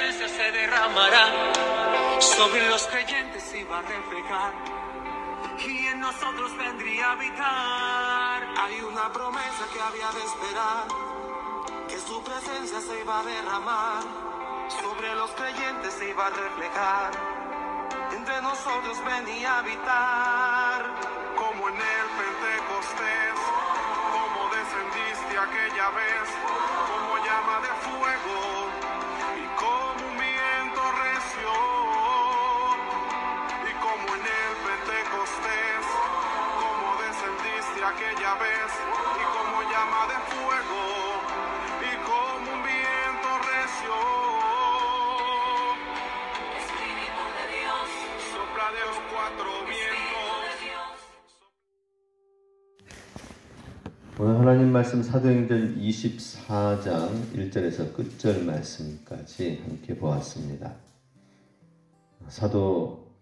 presencia se derramará sobre los creyentes y va a reflejar, y en nosotros vendría a habitar. Hay una promesa que había de esperar, que su presencia se iba a derramar, sobre los creyentes se iba a reflejar, entre nosotros venía a habitar. Como en el Pentecostés, como descendiste aquella vez, como llama de fuego y como un viento recio. Y como en el Pentecostés, como descendiste aquella vez y como llama de fuego y como un viento recio. Espíritu de Dios, Sopla de los cuatro vientos. 오늘 하나님 말씀 사도행전 24장 1절에서 끝절 말씀까지 함께 보았습니다. 사도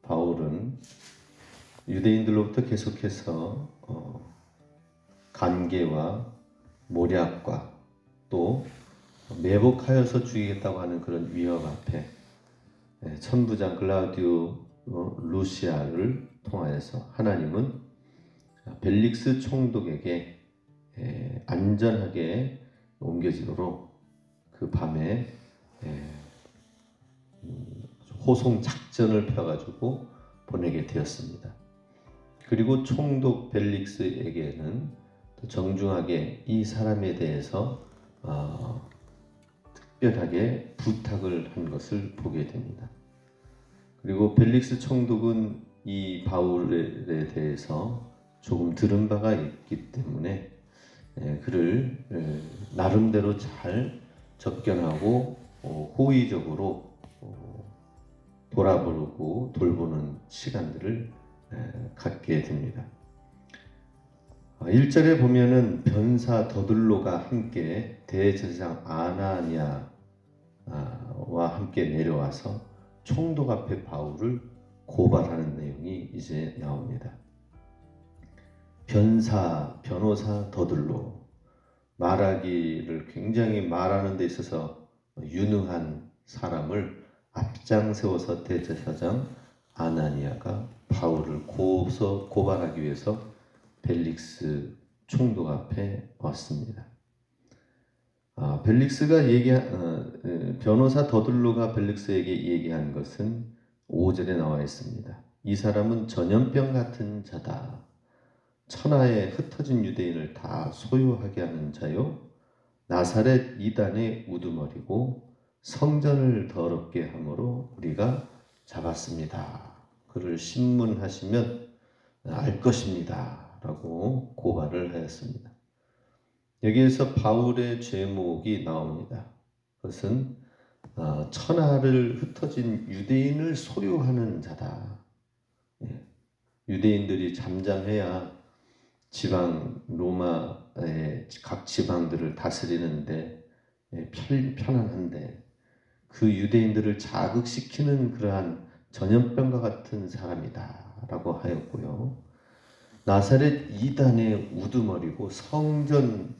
바울은 유대인들로부터 계속해서 간계와 모략과 또 매복하여서 죽이겠다고 하는 그런 위협 앞에 천부장 글라우디오 루시아를 통하여서 하나님은 벨릭스 총독에게 안전하게 옮겨지도록 그 밤에 호송 작전을 펴가지고 보내게 되었습니다. 그리고 총독 벨릭스에게는 또 정중하게 이 사람에 대해서 특별하게 부탁을 한 것을 보게 됩니다. 그리고 벨릭스 총독은 이 바울에 대해서 조금 들은 바가 있기 때문에 그를 나름대로 잘 접견하고 호의적으로 돌아보고 돌보는 시간들을 갖게 됩니다. 1절에 보면은 변사 더들로가 함께 대제사장 아나니아와 함께 내려와서 총독 앞에 바울을 고발하는 내용이 이제 나옵니다. 변호사 더들로, 말하기를 굉장히 말하는 데 있어서 유능한 사람을 앞장 세워서 대제사장 아나니아가 바울을 고발하기 위해서 벨릭스 총독 앞에 왔습니다. 변호사 더들로가 벨릭스에게 얘기한 것은 5절에 나와 있습니다. 이 사람은 전염병 같은 자다. 천하에 흩어진 유대인을 다 소유하게 하는 자요, 나사렛 이단의 우두머리고 성전을 더럽게 함으로 우리가 잡았습니다. 그를 신문하시면 알 것입니다. 라고 고발을 하였습니다. 여기에서 바울의 죄목이 나옵니다. 그것은 천하를 흩어진 유대인을 소유하는 자다. 유대인들이 잠잠해야 지방 로마의 각 지방들을 다스리는데 편안한데 그 유대인들을 자극시키는 그러한 전염병과 같은 사람이다 라고 하였고요. 나사렛 이단의 우두머리고 성전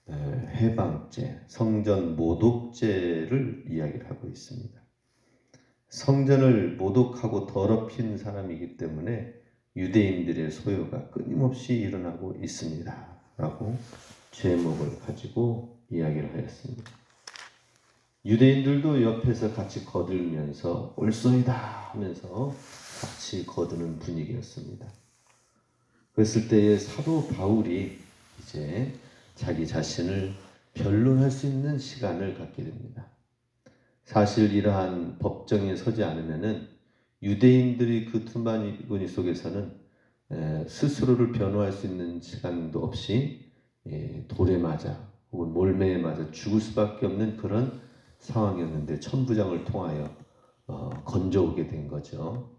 해방죄, 성전 모독죄를 이야기를 하고 있습니다. 성전을 모독하고 더럽힌 사람이기 때문에 유대인들의 소요가 끊임없이 일어나고 있습니다. 라고 제목을 가지고 이야기를 하였습니다. 유대인들도 옆에서 같이 거들면서 올소이다 하면서 같이 거드는 분위기였습니다. 그랬을 때에 사도 바울이 이제 자기 자신을 변론할 수 있는 시간을 갖게 됩니다. 사실 이러한 법정에 서지 않으면은 유대인들이 그 투마니구니 속에서는 스스로를 변호할 수 있는 시간도 없이 돌에 맞아 혹은 몰매에 맞아 죽을 수밖에 없는 그런 상황이었는데 천부장을 통하여 건져오게 된 거죠.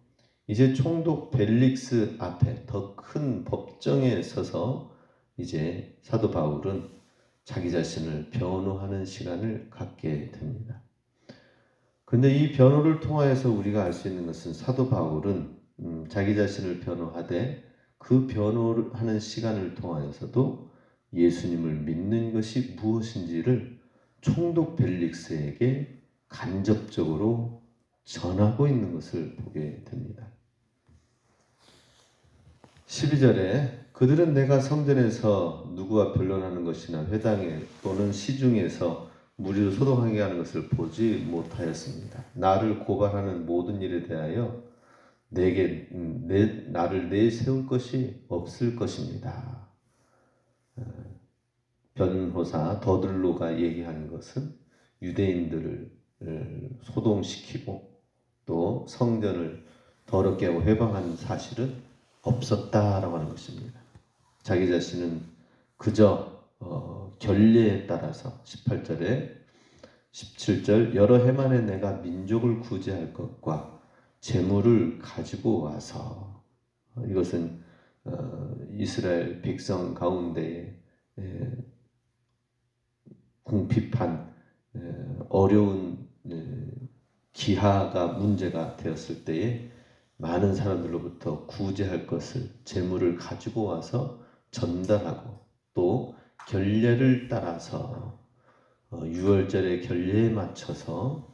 이제 총독 벨릭스 앞에 더 큰 법정에 서서 이제 사도 바울은 자기 자신을 변호하는 시간을 갖게 됩니다. 근데 이 변호를 통하여서 우리가 알 수 있는 것은 사도 바울은 자기 자신을 변호하되 그 변호를 하는 시간을 통하여서도 예수님을 믿는 것이 무엇인지를 총독 벨릭스에게 간접적으로 전하고 있는 것을 보게 됩니다. 12절에 그들은 내가 성전에서 누구와 변론하는 것이나 회당에 또는 시중에서 무리를 소동하게 하는 것을 보지 못하였습니다. 나를 고발하는 모든 일에 대하여 내게 나를 내세울 것이 없을 것입니다. 변호사 더들로가 얘기하는 것은 유대인들을 소동시키고 또 성전을 더럽게 하고 회방한 사실은 없었다라고 하는 것입니다. 자기 자신은 그저 결례에 따라서 18절에 17절 여러 해 만에 내가 민족을 구제할 것과 재물을 가지고 와서 이것은 이스라엘 백성 가운데에 궁핍한 어려운 기하가 문제가 되었을 때에 많은 사람들로부터 구제할 것을 재물을 가지고 와서 전달하고 또 결례를 따라서 6월절의 결례에 맞춰서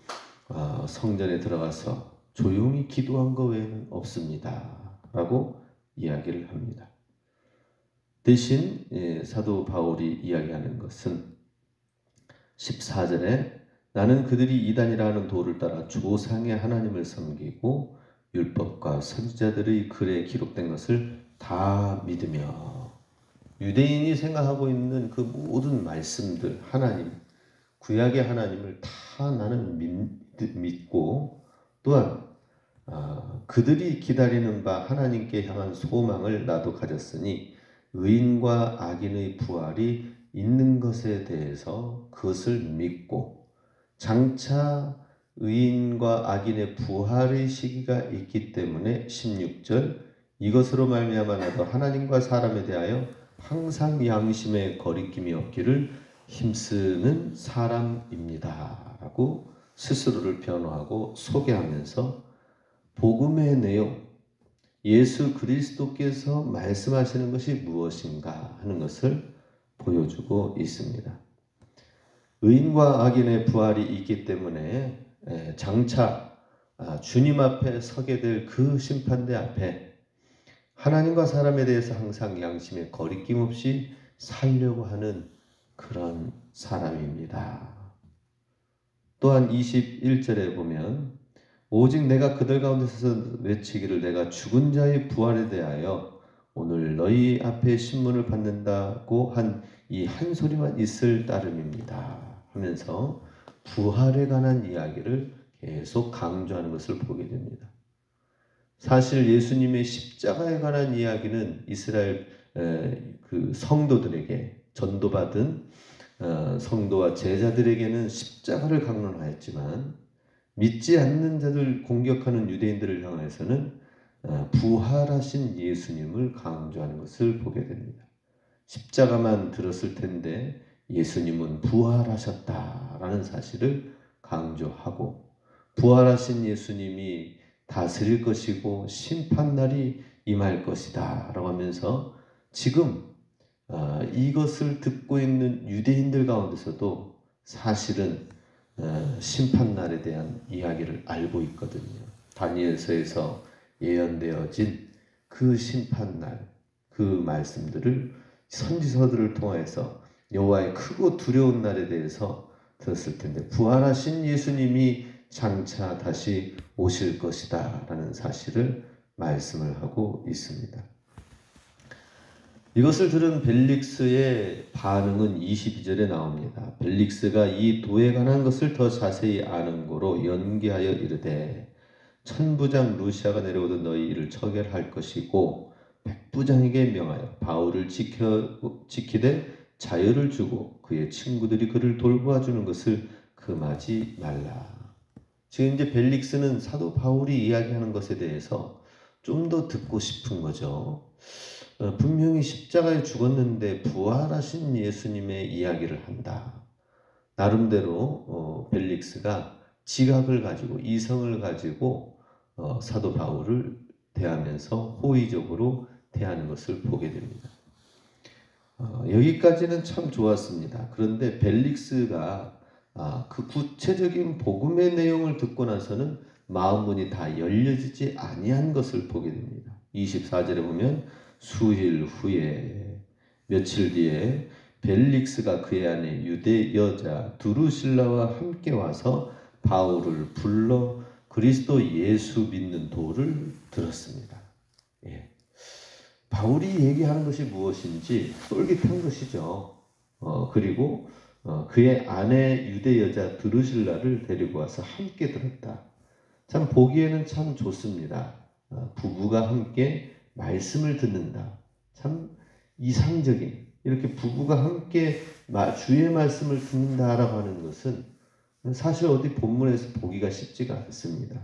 성전에 들어가서 조용히 기도한 것 외에는 없습니다 라고 이야기를 합니다. 대신 사도 바울이 이야기하는 것은 14절에 나는 그들이 이단이라 하는 도를 따라 조상의 하나님을 섬기고 율법과 선지자들의 글에 기록된 것을 다 믿으며 유대인이 생각하고 있는 그 모든 말씀들 하나님 구약의 하나님을 다 나는 믿고 또한 그들이 기다리는 바 하나님께 향한 소망을 나도 가졌으니 의인과 악인의 부활이 있는 것에 대해서 그것을 믿고 장차 의인과 악인의 부활의 시기가 있기 때문에 16절 이것으로 말미암아 나도 하나님과 사람에 대하여 항상 양심의 거리낌이 없기를 힘쓰는 사람입니다 라고 스스로를 변호하고 소개하면서 복음의 내용 예수 그리스도께서 말씀하시는 것이 무엇인가 하는 것을 보여주고 있습니다. 의인과 악인의 부활이 있기 때문에 장차 주님 앞에 서게 될 그 심판대 앞에 하나님과 사람에 대해서 항상 양심에 거리낌 없이 살려고 하는 그런 사람입니다. 또한 21절에 보면 오직 내가 그들 가운데서 외치기를 내가 죽은 자의 부활에 대하여 오늘 너희 앞에 신문을 받는다고 한 이 한 소리만 있을 따름입니다 하면서 부활에 관한 이야기를 계속 강조하는 것을 보게 됩니다. 사실 예수님의 십자가에 관한 이야기는 이스라엘 그 성도들에게 전도받은 성도와 제자들에게는 십자가를 강론하였지만 믿지 않는 자들 공격하는 유대인들을 향해서는 부활하신 예수님을 강조하는 것을 보게 됩니다. 십자가만 들었을 텐데 예수님은 부활하셨다라는 사실을 강조하고 부활하신 예수님이 다스릴 것이고 심판날이 임할 것이다 라고 하면서 지금 이것을 듣고 있는 유대인들 가운데서도 사실은 심판날에 대한 이야기를 알고 있거든요. 다니엘서에서 예언되어진 그 심판날 그 말씀들을 선지서들을 통해서 여호와의 크고 두려운 날에 대해서 들었을 텐데 부활하신 예수님이 장차 다시 오실 것이다 라는 사실을 말씀을 하고 있습니다. 이것을 들은 벨릭스의 반응은 22절에 나옵니다. 벨릭스가 이 도에 관한 것을 더 자세히 아는 고로 연기하여 이르되 천부장 루시아가 내려오던 너희 이를 처결할 것이고 백부장에게 명하여 바울을 지키되 자유를 주고 그의 친구들이 그를 돌보아주는 것을 금하지 말라. 지금 이제 벨릭스는 사도 바울이 이야기하는 것에 대해서 좀 더 듣고 싶은 거죠. 분명히 십자가에 죽었는데 부활하신 예수님의 이야기를 한다. 나름대로 벨릭스가 지각을 가지고 이성을 가지고 사도 바울을 대하면서 호의적으로 대하는 것을 보게 됩니다. 여기까지는 참 좋았습니다. 그런데 벨릭스가 그 구체적인 복음의 내용을 듣고 나서는 마음 문이 다 열려지지 아니한 것을 보게 됩니다. 24절에 보면 수일 후에 며칠 뒤에 벨릭스가 그의 아내 유대 여자 두루실라와 함께 와서 바울을 불러 그리스도 예수 믿는 도를 들었습니다. 예. 바울이 얘기하는 것이 무엇인지 쫄깃한 것이죠. 그리고 그의 아내 유대 여자 드루실라를 데리고 와서 함께 들었다. 참 보기에는 참 좋습니다. 부부가 함께 말씀을 듣는다. 참 이상적인, 이렇게 부부가 함께 주의 말씀을 듣는다라고 하는 것은 사실 어디 본문에서 보기가 쉽지가 않습니다.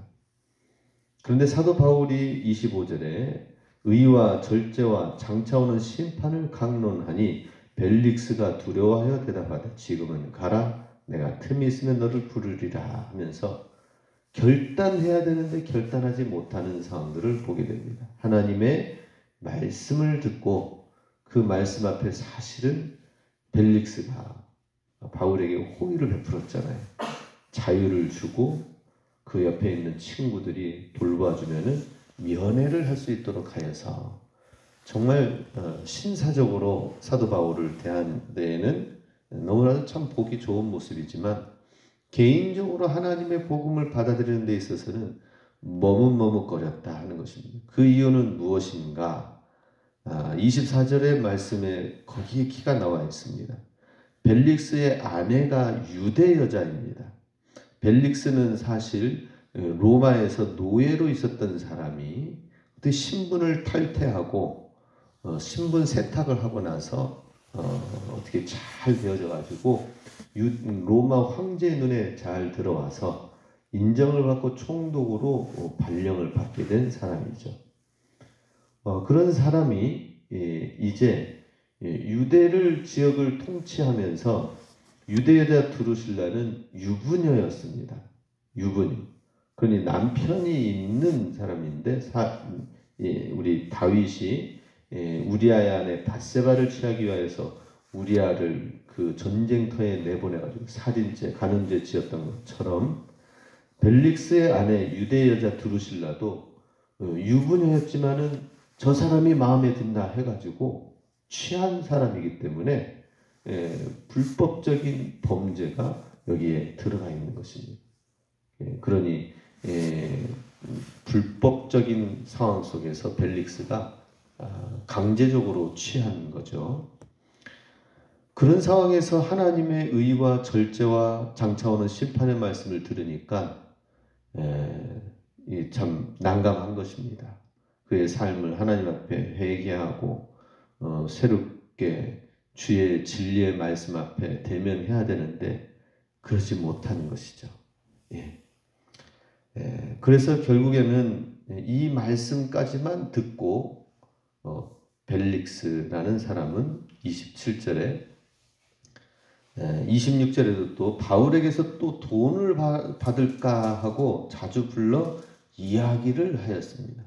그런데 사도 바울이 25절에 의와 절제와 장차오는 심판을 강론하니 벨릭스가 두려워하여 대답하되 지금은 가라, 내가 틈이 있으면 너를 부르리라 하면서 결단해야 되는데 결단하지 못하는 상황들을 보게 됩니다. 하나님의 말씀을 듣고 그 말씀 앞에 사실은 벨릭스가 바울에게 호의를 베풀었잖아요. 자유를 주고 그 옆에 있는 친구들이 돌봐주면은 면회를 할 수 있도록 하여서 정말 신사적으로 사도 바울을 대한 데에는 너무나도 참 보기 좋은 모습이지만 개인적으로 하나님의 복음을 받아들이는 데 있어서는 머뭇머뭇거렸다 하는 것입니다. 그 이유는 무엇인가? 24절의 말씀에 거기에 키가 나와 있습니다. 벨릭스의 아내가 유대 여자입니다. 벨릭스는 사실 로마에서 노예로 있었던 사람이 그때 신분을 탈퇴하고 신분 세탁을 하고 나서 어떻게 잘 되어져 가지고 로마 황제의 눈에 잘 들어와서 인정을 받고 총독으로 발령을 받게 된 사람이죠. 그런 사람이 이제 유대를 지역을 통치하면서 유대 여자 드루실라는 유부녀였습니다. 유부녀. 그러니 남편이 있는 사람인데 우리 다윗이 우리아의 아내 밧세바를 취하기 위해서 우리아를 그 전쟁터에 내보내가지고 살인죄, 간음죄 지었던 것처럼 벨릭스의 아내 유대 여자 드루실라도 유부녀였지만은 저 사람이 마음에 든다 해가지고 취한 사람이기 때문에 불법적인 범죄가 여기에 들어가 있는 것입니다. 그러니 불법적인 상황 속에서 벨릭스가 강제적으로 취한 거죠. 그런 상황에서 하나님의 의와 절제와 장차오는 심판의 말씀을 들으니까 참 난감한 것입니다. 그의 삶을 하나님 앞에 회개하고 새롭게 주의 진리의 말씀 앞에 대면해야 되는데 그러지 못하는 것이죠. 그래서 결국에는 이 말씀까지만 듣고 벨릭스라는 사람은 27절에 26절에도 또 바울에게서 또 돈을 받을까 하고 자주 불러 이야기를 하였습니다.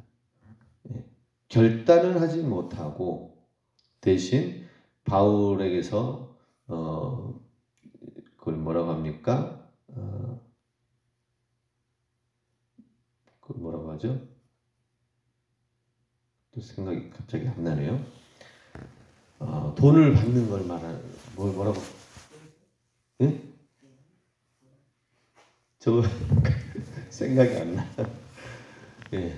결단을 하지 못하고 대신 바울에게서 그걸 뭐라고 합니까? 그걸 뭐라고 하죠? 또 생각이 갑자기 안 나네요. 돈을 받는 걸 뭐라고? 응? 저거 생각이 안 나. 예.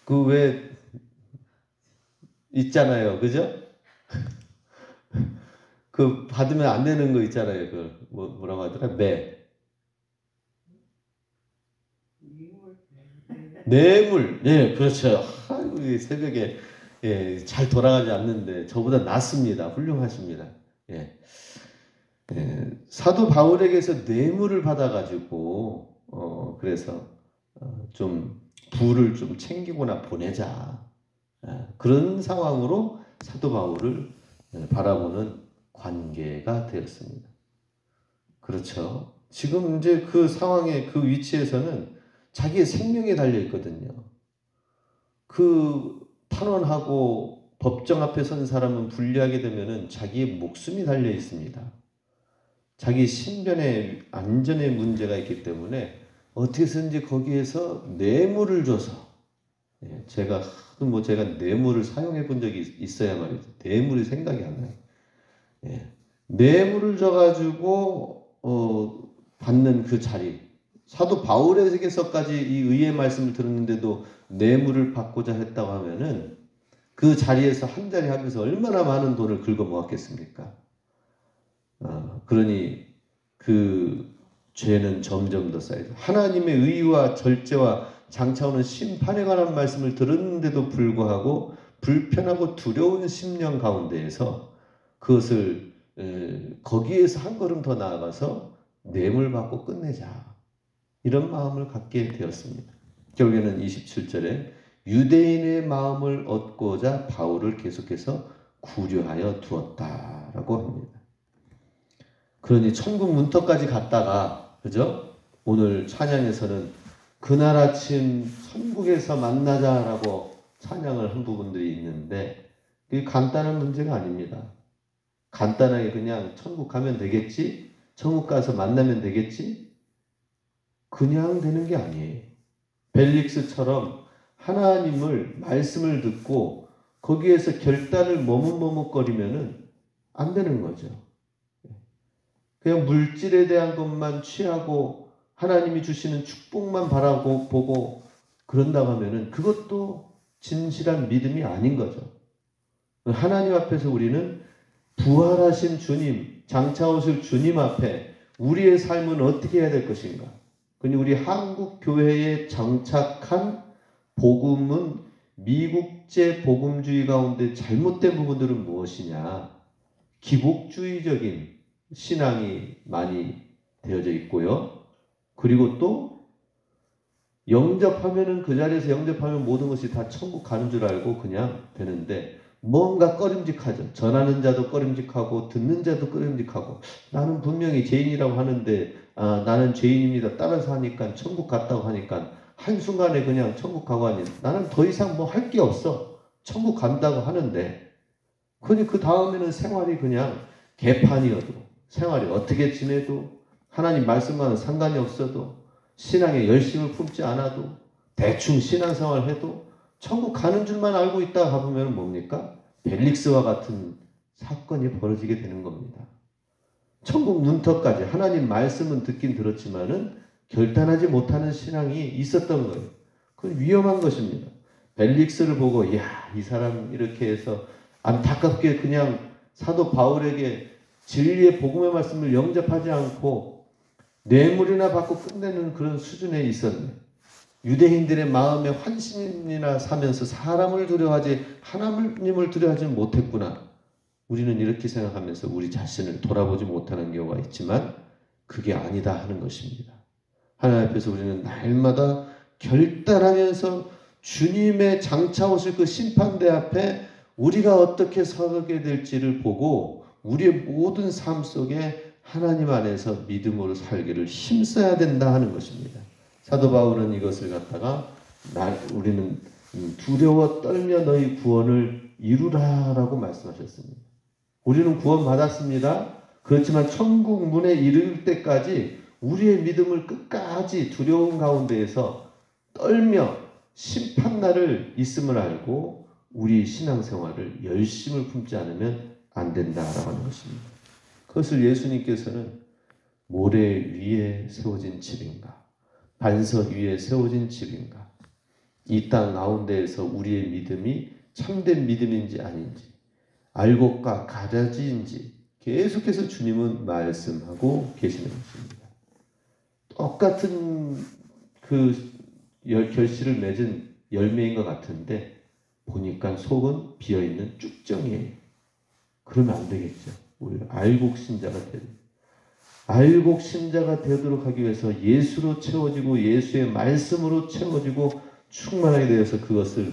그 왜 있잖아요, 그죠? 그 받으면 안 되는 거 있잖아요. 그 뭐라고 하더라? 뇌물. 예, 그렇죠. 아이고, 새벽에 잘 돌아가지 않는데 저보다 낫습니다. 훌륭하십니다. 사도 바울에게서 뇌물을 받아가지고 그래서 좀 부를 좀 챙기거나 보내자. 그런 상황으로 사도 바울을 바라보는 관계가 되었습니다. 그렇죠. 지금 이제 그 상황의 그 위치에서는 자기의 생명에 달려 있거든요. 그 탄원하고 법정 앞에 선 사람은 불리하게 되면은 자기의 목숨이 달려 있습니다. 자기 신변의 안전에 문제가 있기 때문에 어떻게 해서든지 거기에서 뇌물을 줘서, 제가 뇌물을 사용해 본 적이 있어야 말이죠. 뇌물이 생각이 안 나요. 뇌물을 줘가지고 받는 그 자리, 사도 바울에게서까지 이 의의 말씀을 들었는데도 뇌물을 받고자 했다고 하면은 그 자리에서 한 자리 하면서 얼마나 많은 돈을 긁어 모았겠습니까? 그러니 그 죄는 점점 더 쌓이죠. 하나님의 의와 절제와 장차오는 심판에 관한 말씀을 들었는데도 불구하고 불편하고 두려운 심령 가운데에서 그것을 거기에서 한 걸음 더 나아가서 뇌물 받고 끝내자, 이런 마음을 갖게 되었습니다. 결국에는 27절에 유대인의 마음을 얻고자 바울을 계속해서 구려하여 두었다라고 합니다. 그러니 천국 문턱까지 갔다가, 그죠? 오늘 찬양에서는 그날 아침 천국에서 만나자라고 찬양을 한 부분들이 있는데, 그게 간단한 문제가 아닙니다. 간단하게 그냥 천국 가면 되겠지? 천국 가서 만나면 되겠지? 그냥 되는 게 아니에요. 벨릭스처럼 하나님을 말씀을 듣고 거기에서 결단을 머뭇머뭇거리면은 안 되는 거죠. 그냥 물질에 대한 것만 취하고 하나님이 주시는 축복만 바라보고 그런다고 하면은 그것도 진실한 믿음이 아닌 거죠. 하나님 앞에서 우리는 부활하신 주님, 장차 오실 주님 앞에 우리의 삶은 어떻게 해야 될 것인가? 그러니 우리 한국 교회에 장착한 복음은 미국제 복음주의 가운데 잘못된 부분들은 무엇이냐? 기복주의적인 신앙이 많이 되어져 있고요. 그리고 또 영접하면은 그 자리에서 영접하면 모든 것이 다 천국 가는 줄 알고 그냥 되는데 뭔가 꺼림직하죠. 전하는 자도 꺼림직하고 듣는 자도 꺼림직하고, 나는 분명히 죄인이라고 하는데 나는 죄인입니다 따라서 하니까 천국 갔다고 하니까 한순간에 그냥 천국 가고 하니 나는 더 이상 뭐 할 게 없어. 천국 간다고 하는데 그니 그 다음에는 생활이 그냥 개판이어도, 생활이 어떻게 지내도, 하나님 말씀과는 상관이 없어도, 신앙에 열심을 품지 않아도, 대충 신앙생활 해도 천국 가는 줄만 알고 있다가 가보면 뭡니까? 벨릭스와 같은 사건이 벌어지게 되는 겁니다. 천국 문턱까지 하나님 말씀은 듣긴 들었지만은 결단하지 못하는 신앙이 있었던 거예요. 그건 위험한 것입니다. 벨릭스를 보고 이 사람 이렇게 해서 안타깝게 그냥 사도 바울에게 진리의 복음의 말씀을 영접하지 않고 뇌물이나 받고 끝내는 그런 수준에 있었네. 유대인들의 마음에 환신이나 사면서 사람을 두려워하지 하나님을 두려워하지 못했구나. 우리는 이렇게 생각하면서 우리 자신을 돌아보지 못하는 경우가 있지만 그게 아니다 하는 것입니다. 하나님 앞에서 우리는 날마다 결단하면서 주님의 장차 오실 그 심판대 앞에 우리가 어떻게 서게 될지를 보고 우리의 모든 삶 속에 하나님 안에서 믿음으로 살기를 힘써야 된다 하는 것입니다. 사도 바울은 이것을 갖다가 우리는 두려워 떨며 너희 구원을 이루라라고 말씀하셨습니다. 우리는 구원 받았습니다. 그렇지만 천국 문에 이를 때까지 우리의 믿음을 끝까지 두려움 가운데에서 떨며 심판날을 있음을 알고 우리 신앙생활을 열심을 품지 않으면 안 된다라고 하는 것입니다. 그것을 예수님께서는 모래 위에 세워진 집인가, 반석 위에 세워진 집인가, 이 땅 가운데에서 우리의 믿음이 참된 믿음인지 아닌지, 알곡과 가라지인지 계속해서 주님은 말씀하고 계시는 것입니다. 똑같은 그 결실을 맺은 열매인 것 같은데 보니까 속은 비어있는 쭉정이에요. 그러면 안 되겠죠. 우리 알곡신자가 알곡신자가 되도록 하기 위해서 예수로 채워지고 예수의 말씀으로 채워지고 충만하게 되어서 그것을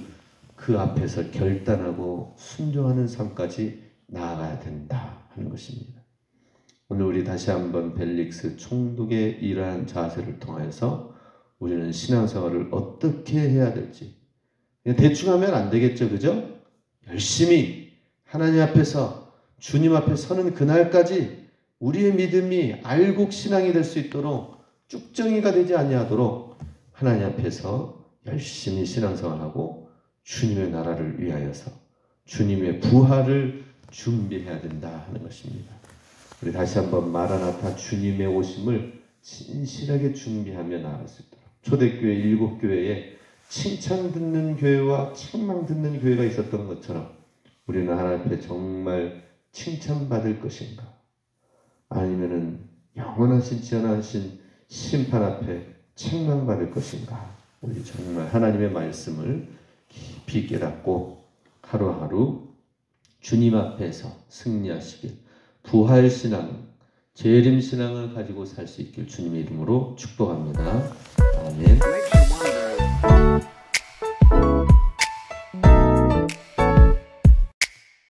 그 앞에서 결단하고 순종하는 삶까지 나아가야 된다 하는 것입니다. 오늘 우리 다시 한번 벨릭스 총독의 이러한 자세를 통해서 우리는 신앙생활을 어떻게 해야 될지, 그냥 대충 하면 안 되겠죠. 그죠? 열심히 하나님 앞에서 주님 앞에 서는 그날까지 우리의 믿음이 알곡 신앙이 될 수 있도록 쭉정이가 되지 아니하도록 하나님 앞에서 열심히 신앙생활하고 주님의 나라를 위하여서 주님의 부활을 준비해야 된다 하는 것입니다. 우리 다시 한번 마라나타 주님의 오심을 진실하게 준비하며 나아갈 수 있도록 초대교회 7교회에 칭찬 듣는 교회와 책망 듣는 교회가 있었던 것처럼 우리는 하나님 앞에 정말 칭찬받을 것인가, 아니면은 영원하신 지연하신 심판 앞에 책망받을 것인가. 우리 정말 하나님의 말씀을 깊이 깨닫고 하루하루 주님 앞에서 승리하시길, 부활신앙, 재림신앙을 가지고 살 수 있길 주님의 이름으로 축복합니다. 아멘.